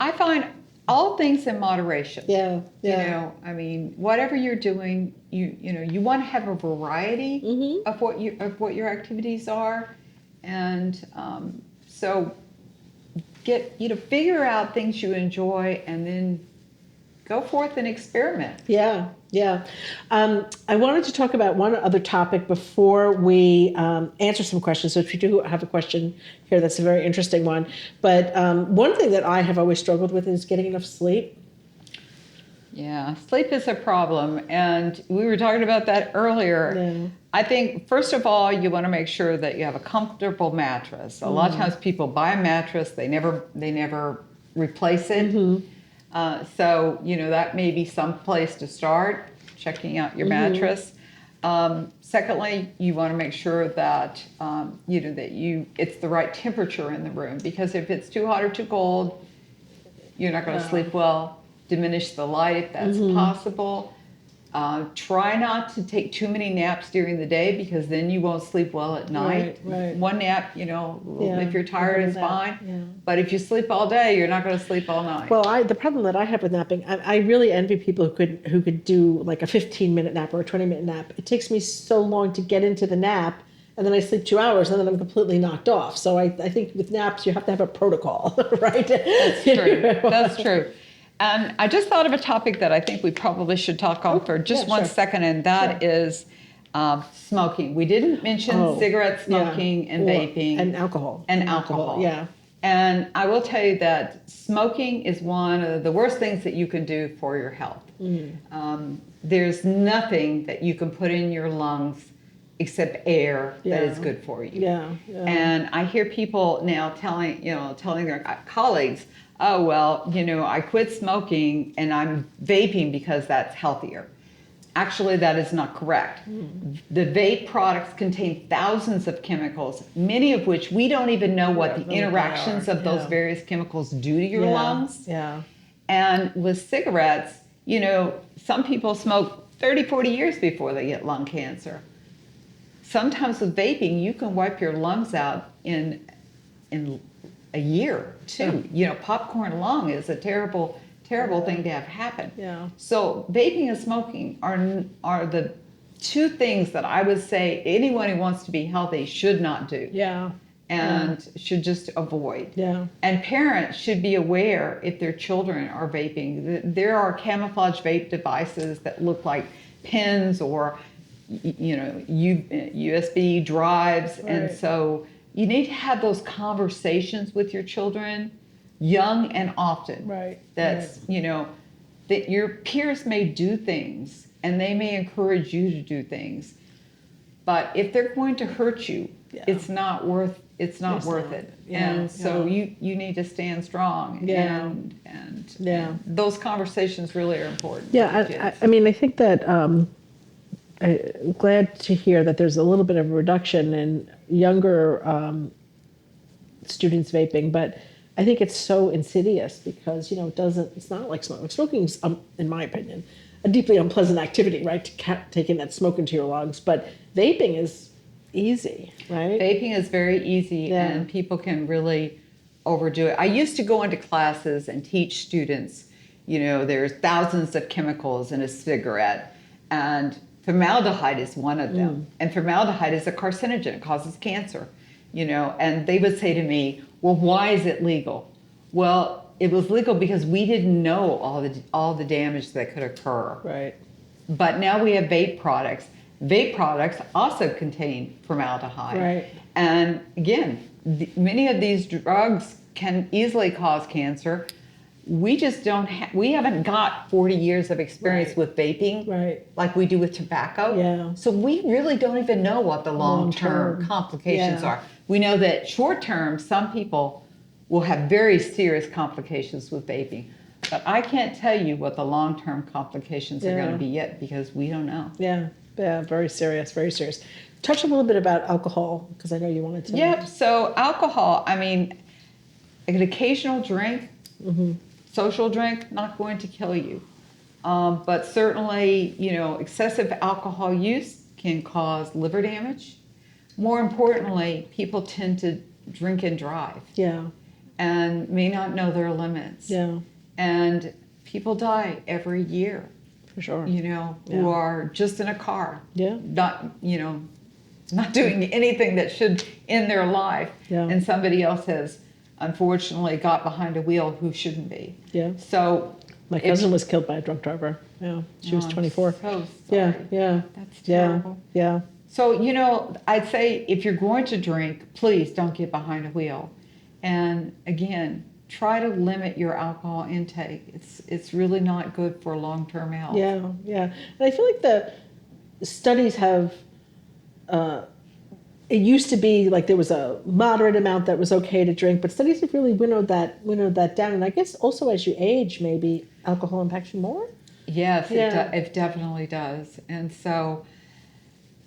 S2: I find all things in moderation.
S1: Yeah, yeah.
S2: You know, I mean, whatever you're doing, you know, you want to have a variety of what your activities are, and so figure out things you enjoy, and then go forth and experiment.
S1: Yeah, yeah. I wanted to talk about one other topic before we answer some questions. So if you do have a question here, that's a very interesting one. But one thing that I have always struggled with is getting enough sleep.
S2: Yeah, sleep is a problem. And we were talking about that earlier.
S1: Yeah.
S2: I think, first of all, you want to make sure that you have a comfortable mattress. A lot of times people buy a mattress, they never replace it. So, you know, that may be some place to start, checking out your mattress. Secondly, you want to make sure that, you know, it's the right temperature in the room, because if it's too hot or too cold, you're not going to sleep well. Diminish the light if that's possible. Try not to take too many naps during the day, because then you won't sleep well at night.
S1: Right.
S2: One nap, you know, if you're tired is fine. Yeah. But if you sleep all day, you're not going to sleep all night.
S1: Well, the problem that I have with napping, I really envy people who could do like a 15-minute nap or a 20-minute nap. It takes me so long to get into the nap, and then I sleep 2 hours, and then I'm completely knocked off. So I think with naps, you have to have a protocol, right?
S2: That's true. That's true. And I just thought of a topic that I think we probably should talk on for just one second, and that is smoking. We didn't mention cigarette smoking and vaping.
S1: And alcohol.
S2: And alcohol.
S1: Yeah.
S2: And I will tell you that smoking is one of the worst things that you can do for your health. There's nothing that you can put in your lungs except air that is good for you.
S1: Yeah.
S2: And I hear people now telling their colleagues, oh, well, you know, I quit smoking and I'm vaping because that's healthier. Actually, that is not correct. The vape products contain thousands of chemicals, many of which we don't even know what the interactions of those various chemicals do to your lungs.
S1: Yeah.
S2: And with cigarettes, you know, some people smoke 30, 40 years before they get lung cancer. Sometimes with vaping, you can wipe your lungs out in a year, too. You know, popcorn lung is a terrible thing to have happen.
S1: Yeah.
S2: So vaping and smoking are the two things that I would say anyone who wants to be healthy should not do.
S1: Yeah.
S2: And should just avoid.
S1: Yeah.
S2: And parents should be aware if their children are vaping. There are camouflage vape devices that look like pens or, you know, USB drives.
S1: Right.
S2: And so you need to have those conversations with your children young and often.
S1: Right.
S2: That's, you know, that your peers may do things and they may encourage you to do things. But if they're going to hurt you, it's not worth it.
S1: Yeah.
S2: And so you need to stand strong.
S1: Yeah.
S2: And those conversations really are important.
S1: Yeah, I mean, I think that I'm glad to hear that there's a little bit of a reduction in younger students vaping, but I think it's so insidious because, you know, it's not like smoking. Smoking is, in my opinion, a deeply unpleasant activity, right? Taking that smoke into your lungs, but vaping is easy, right?
S2: Vaping is very easy and people can really overdo it. I used to go into classes and teach students, you know, there's thousands of chemicals in a cigarette and formaldehyde is one of them. And formaldehyde is a carcinogen, it causes cancer, you know, and they would say to me, well, why is it legal? Well, it was legal because we didn't know all the damage that could occur.
S1: Right.
S2: But now we have vape products. Vape products also contain formaldehyde.
S1: Right.
S2: And again, many of these drugs can easily cause cancer. We just we haven't got 40 years of experience with vaping like we do with tobacco.
S1: Yeah.
S2: So we really don't even know what the long-term complications are. We know that short-term, some people will have very serious complications with vaping. But I can't tell you what the long-term complications are going to be yet because we don't know.
S1: Yeah, very serious, very serious. Touch a little bit about alcohol because I know you wanted to.
S2: Yep, so alcohol, I mean, an occasional drink, social drink, not going to kill you. But certainly, you know, excessive alcohol use can cause liver damage. More importantly, people tend to drink and drive. Yeah. And may not know their limits. Yeah. And people die every year. For sure. You know, who are just in a car. Yeah. Not, you know, not doing anything that should end their life. Yeah. And somebody else has unfortunately got behind a wheel who shouldn't be. Yeah. So
S1: my cousin was killed by a drunk driver. Yeah. She was 24.
S2: So sorry.
S1: Yeah.
S2: That's terrible.
S1: Yeah.
S2: So, you know, I'd say if you're going to drink, please don't get behind a wheel. And again, try to limit your alcohol intake. It's really not good for long-term health. Yeah. And
S1: I feel like the studies have, it used to be like there was a moderate amount that was okay to drink, but studies have really winnowed that down. And I guess also as you age, maybe alcohol impacts you more?
S2: Yes, it definitely does. And so,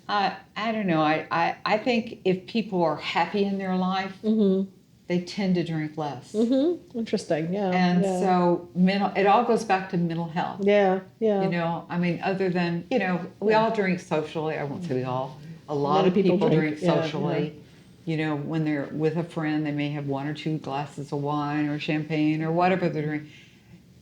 S2: I don't know. I think if people are happy in their life, they tend to drink less.
S1: Interesting, yeah.
S2: And so it all goes back to mental health.
S1: Yeah.
S2: You know, I mean, other than, you know, we all drink socially. I won't say we all. A lot of people drink socially. You know, when they're with a friend, they may have 1 or 2 glasses of wine or champagne or whatever they're drinking.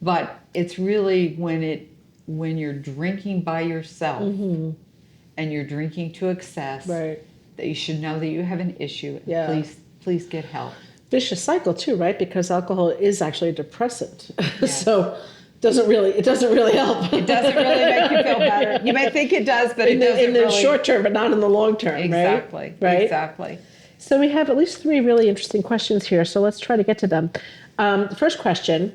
S2: But it's really when you're drinking by yourself and you're drinking to excess that you should know that you have an issue. Yeah. Please get help.
S1: Vicious cycle too, right? Because alcohol is actually a depressant. So it doesn't really help.
S2: It doesn't really make you feel better. You may think it does, but it doesn't
S1: in the short term, but not in the long term.
S2: Exactly.
S1: Right?
S2: Exactly.
S1: So we have at least 3 really interesting questions here. So let's try to get to them. First question.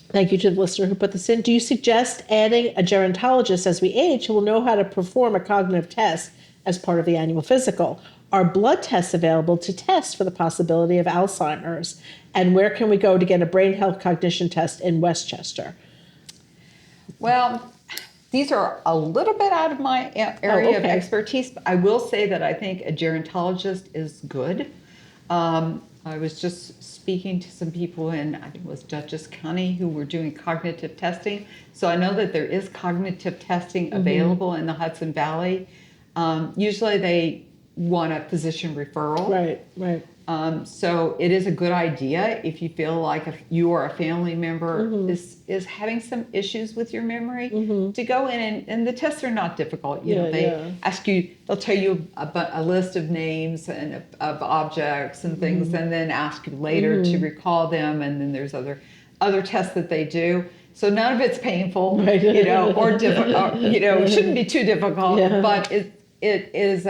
S1: Thank you to the listener who put this in. Do you suggest adding a gerontologist as we age who will know how to perform a cognitive test as part of the annual physical? Are blood tests available to test for the possibility of Alzheimer's? And where can we go to get a brain health cognition test in Westchester?
S2: Well, these are a little bit out of my area of
S1: okay.
S2: expertise. But I will say that I think a gerontologist is good. I was just speaking to some people in, I think it was Dutchess County, who were doing cognitive testing. So I know that there is cognitive testing available in the Hudson Valley. Usually they want a physician referral.
S1: Right.
S2: So it is a good idea if you feel like if you or a family member is having some issues with your memory to go in and the tests are not difficult. You know, they ask you, they'll tell you a list of names and of objects and things, and then ask you later to recall them. And then there's other tests that they do. So none of it's painful, you know, or difficult. You know, it shouldn't be too difficult, but it is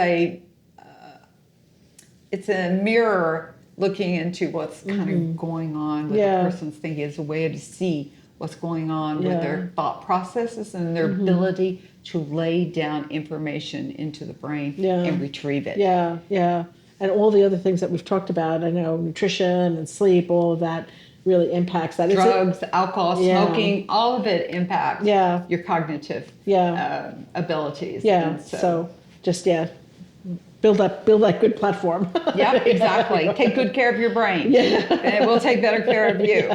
S2: it's a mirror looking into what's kind of going on with the person's thinking. It's a way to see what's going on with their thought processes and their ability to lay down information into the brain and retrieve it.
S1: Yeah. And all the other things that we've talked about, I know nutrition and sleep, all of that really impacts that.
S2: Drugs, alcohol, smoking, all of it impacts your cognitive abilities.
S1: Yeah,
S2: And
S1: so just, build that good platform.
S2: Yeah, exactly. Take good care of your brain, and it will take better care of you.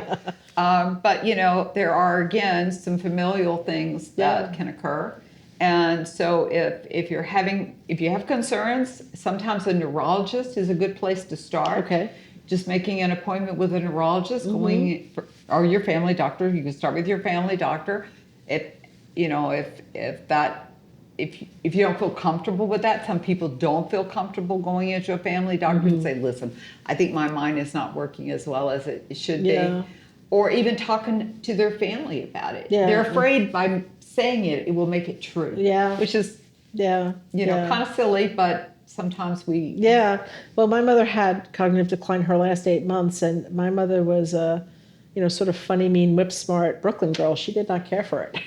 S2: But you know, there are again some familial things that can occur, and so if you have concerns, sometimes a neurologist is a good place to start.
S1: Okay.
S2: Just making an appointment with a neurologist, or your family doctor. You can start with your family doctor. If you don't feel comfortable with that, some people don't feel comfortable going into a family doctor and say, listen, I think my mind is not working as well as it should be. Or even talking to their family about it. They're afraid by saying it will make it true. Which is, kind of silly, but sometimes we...
S1: Well, my mother had cognitive decline her last 8 months, and my mother was sort of funny, mean, whip smart Brooklyn girl. She did not care for it.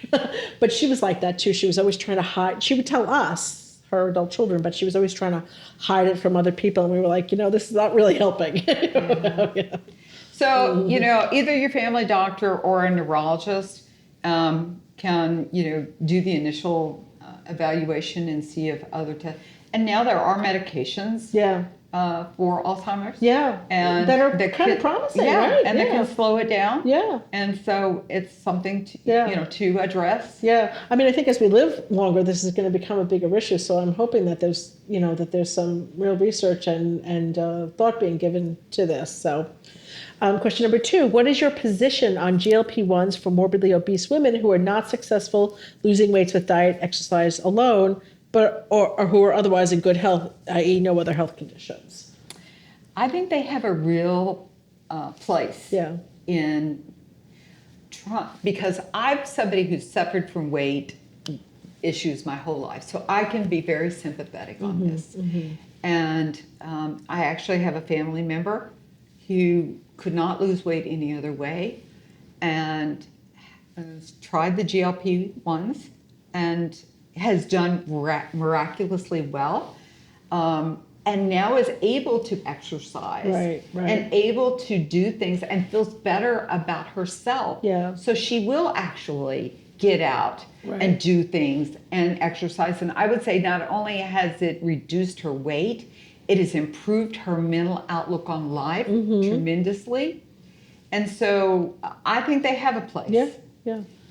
S1: But she was like that too. She was always trying to hide. She would tell us, her adult children, but she was always trying to hide it from other people. And we were like, this is not really helping.
S2: So, either your family doctor or a neurologist can, do the initial evaluation and see if other tests. And now there are medications. For Alzheimer's. And
S1: that are kind of promising, right?
S2: And they can slow it down. And so it's something to, to address.
S1: I mean, I think as we live longer, this is going to become a bigger issue. So I'm hoping that there's some real research and thought being given to this. So question number 2, what is your position on GLP-1s for morbidly obese women who are not successful losing weight with diet, exercise alone, but or who are otherwise in good health, i.e. no other health conditions?
S2: I think they have a real place in Trump, because I'm somebody who's suffered from weight issues my whole life, so I can be very sympathetic on this. And I actually have a family member who could not lose weight any other way and tried the GLP-1s and has done miraculously well, and now is able to exercise and able to do things and feels better about herself. So she will actually get out and do things and exercise. And I would say not only has it reduced her weight, it has improved her mental outlook on life tremendously. And so I think they have a place.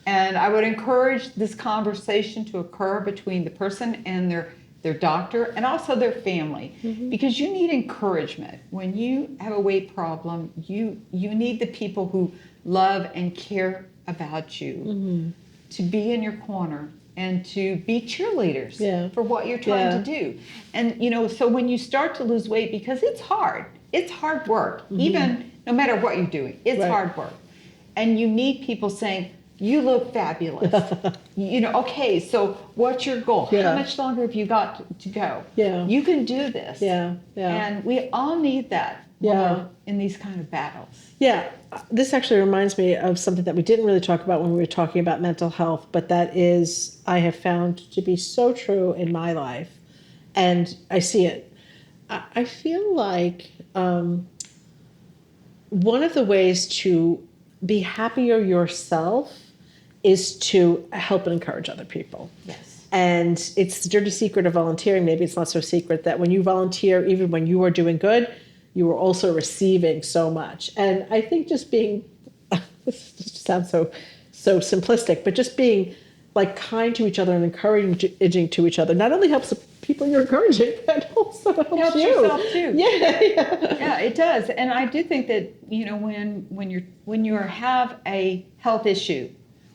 S2: And I would encourage this conversation to occur between the person and their doctor and also their family, because you need encouragement. When you have a weight problem, you need the people who love and care about you to be in your corner and to be cheerleaders for what you're trying to do. And, so when you start to lose weight, because it's hard work, even no matter what you're doing, it's hard work. And you need people saying, you look fabulous. Okay, so what's your goal? How much longer have you got to go? You can do this. And we all need that in these kind of battles.
S1: This actually reminds me of something that we didn't really talk about when we were talking about mental health, but that is, I have found to be so true in my life, and I see it. I feel like one of the ways to be happier yourself is to help and encourage other people.
S2: Yes.
S1: And it's the dirty secret of volunteering. Maybe it's not so secret that when you volunteer, even when you are doing good, you are also receiving so much. And I think just being, this sounds so simplistic, but just being like kind to each other and encouraging to each other not only helps the people you're encouraging, but also helps you.
S2: Yourself too.
S1: Yeah.
S2: Yeah, it does. And I do think that, you know, when you have a health issue,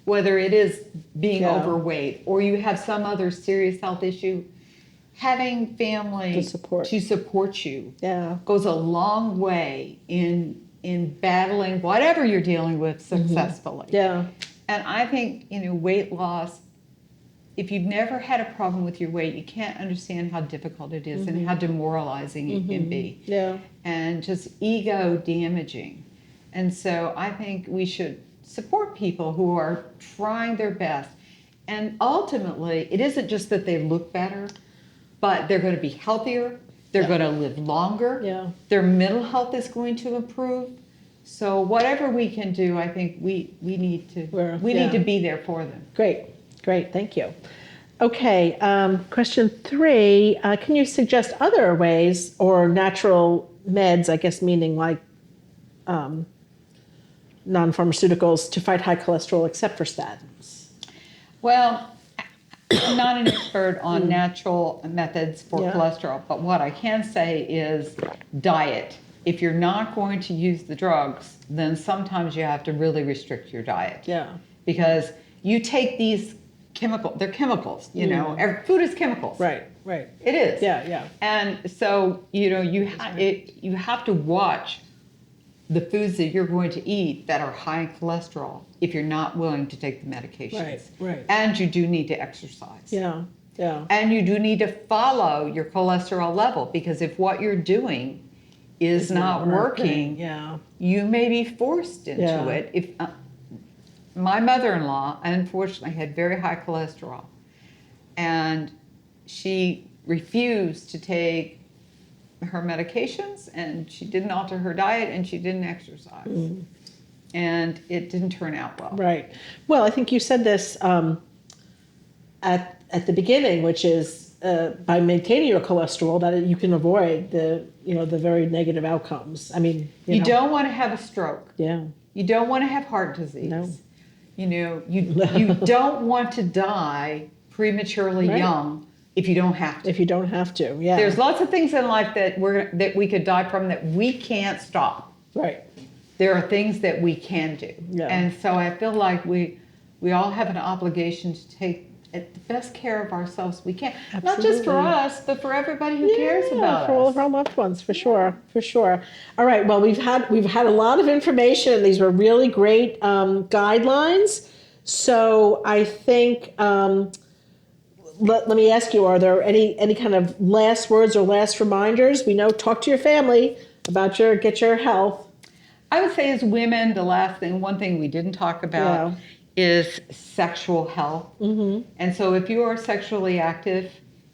S2: whether it is being overweight or you have some other serious health issue, having family to support you goes a long way in battling whatever you're dealing with successfully.
S1: Yeah.
S2: And I think, you know, weight loss, if you've never had a problem with your weight, you can't understand how difficult it is and how demoralizing it can be.
S1: Yeah.
S2: And just ego damaging. And so I think we should support people who are trying their best. And ultimately, it isn't just that they look better, but they're going to be healthier, they're going to live longer, their mental health is going to improve. So whatever we can do, I think we need to be there for them.
S1: Great, thank you. Okay, question 3, can you suggest other ways or natural meds, I guess meaning like non-pharmaceuticals, to fight high cholesterol except for statins?
S2: Well, I'm not an expert on natural methods for cholesterol, but what I can say is diet. If you're not going to use the drugs, then sometimes you have to really restrict your diet.
S1: Yeah.
S2: Because you take these they're chemicals, you know, food is chemicals.
S1: Right.
S2: It is.
S1: Yeah.
S2: And so, you know, you have to watch the foods that you're going to eat that are high in cholesterol if you're not willing to take the medications.
S1: Right.
S2: And you do need to exercise.
S1: Yeah.
S2: And you do need to follow your cholesterol level, because if what you're doing is not working, you may be forced into it. If my mother-in-law, unfortunately, had very high cholesterol, and she refused to take her medications, and she didn't alter her diet, and she didn't exercise. And it didn't turn out well.
S1: Right. Well, I think you said this at the beginning, which is by maintaining your cholesterol, that you can avoid the very negative outcomes. I mean,
S2: you don't want to have a stroke.
S1: Yeah.
S2: You don't want to have heart disease.
S1: No.
S2: You know, you don't want to die prematurely young if you don't have to.
S1: If you don't have to, yeah.
S2: There's lots of things in life that we could die from that we can't stop.
S1: Right.
S2: There are things that we can do.
S1: Yeah.
S2: And so I feel like we all have an obligation to take the best care of ourselves we can.
S1: Absolutely.
S2: Not just for us, but for everybody who cares about us.
S1: For all of our loved ones, for sure. All right, well, we've had a lot of information. These were really great guidelines. So I think, let me ask you, are there any kind of last words or last reminders? We know, talk to your family about get your health.
S2: I would say as women, one thing we didn't talk about is sexual health. And so if you are sexually active,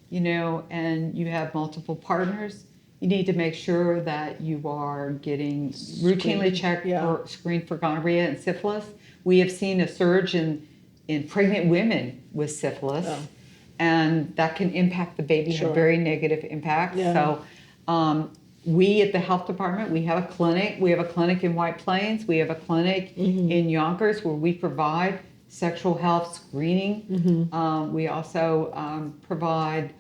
S2: you know, and you have multiple partners, you need to make sure that you are getting routinely checked or screened for gonorrhea and syphilis. We have seen a surge in pregnant women with syphilis, and that can impact the baby, have very negative impact. So we at the health department, we have a clinic. We have a clinic in White Plains. We have a clinic in Yonkers where we provide sexual health screening. We also provide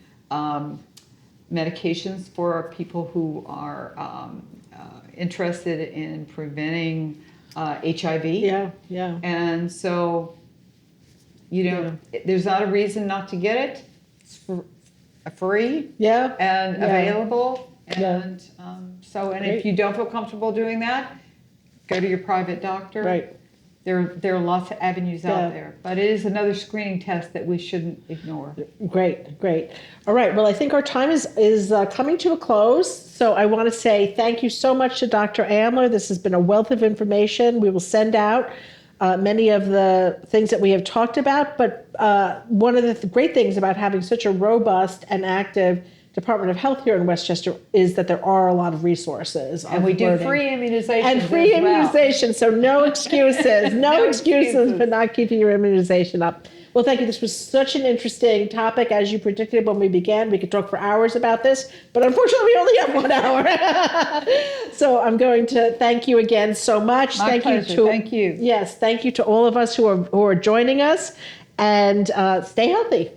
S2: medications for people who are interested in preventing HIV.
S1: Yeah.
S2: And so, you know, there's not a reason not to get it. It's free and available. And if you don't feel comfortable doing that, go to your private doctor.
S1: Right.
S2: There are lots of avenues out there, but it is another screening test that we shouldn't ignore.
S1: Great. All right. Well, I think our time is coming to a close. So I want to say thank you so much to Dr. Amler. This has been a wealth of information. We will send out many of the things that we have talked about. But one of the great things about having such a robust and active Department of Health here in Westchester is that there are a lot of resources.
S2: And we do free immunizations.
S1: And free
S2: as well.
S1: immunization, so no excuses. No excuses for not keeping your immunization up. Well, thank you. This was such an interesting topic. As you predicted when we began, we could talk for hours about this, but unfortunately we only have 1 hour. So I'm going to thank you again so much.
S2: My pleasure. Thank you.
S1: Yes, thank you to all of us who are joining us, and stay healthy.